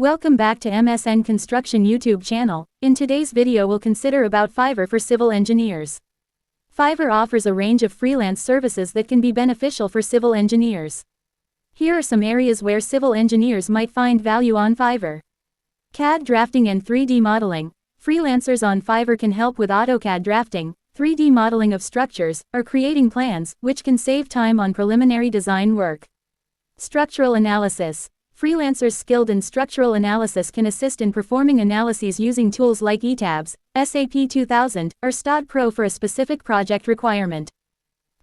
Welcome back to MSN Construction YouTube channel. In today's video we'll consider about Fiverr for civil engineers. Fiverr offers a range of freelance services that can be beneficial for civil engineers. Here are some areas where civil engineers might find value on Fiverr. CAD drafting and 3D modeling. Freelancers on Fiverr can help with AutoCAD drafting, 3D modeling of structures, or creating plans, which can save time on preliminary design work. Structural analysis. Freelancers skilled in structural analysis can assist in performing analyses using tools like ETABS, SAP 2000, or STAAD Pro for a specific project requirement.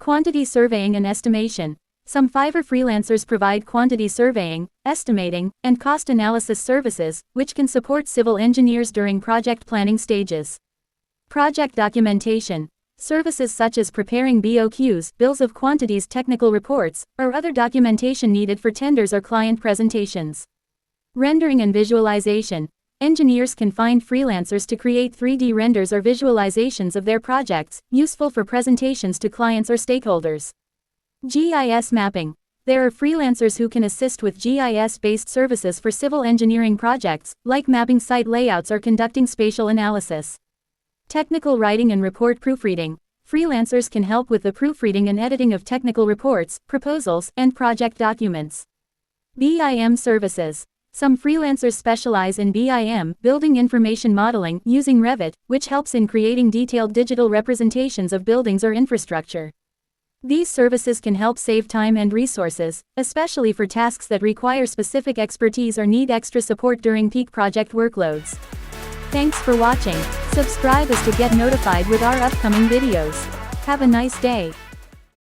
Quantity surveying and estimation. Some Fiverr freelancers provide quantity surveying, estimating, and cost analysis services, which can support civil engineers during project planning stages. Project documentation. Services such as preparing BOQs, bills of quantities, technical reports, or other documentation needed for tenders or client presentations. Rendering and visualization. Engineers can find freelancers to create 3D renders or visualizations of their projects, useful for presentations to clients or stakeholders. GIS mapping. There are freelancers who can assist with GIS-based services for civil engineering projects, like mapping site layouts or conducting spatial analysis. Technical writing and report proofreading. Freelancers can help with the proofreading and editing of technical reports, proposals, and project documents. BIM services. Some freelancers specialize in BIM, building information modeling, using Revit, which helps in creating detailed digital representations of buildings or infrastructure. These services can help save time and resources, especially for tasks that require specific expertise or need extra support during peak project workloads. Thanks for watching. Subscribe us to get notified with our upcoming videos. Have a nice day.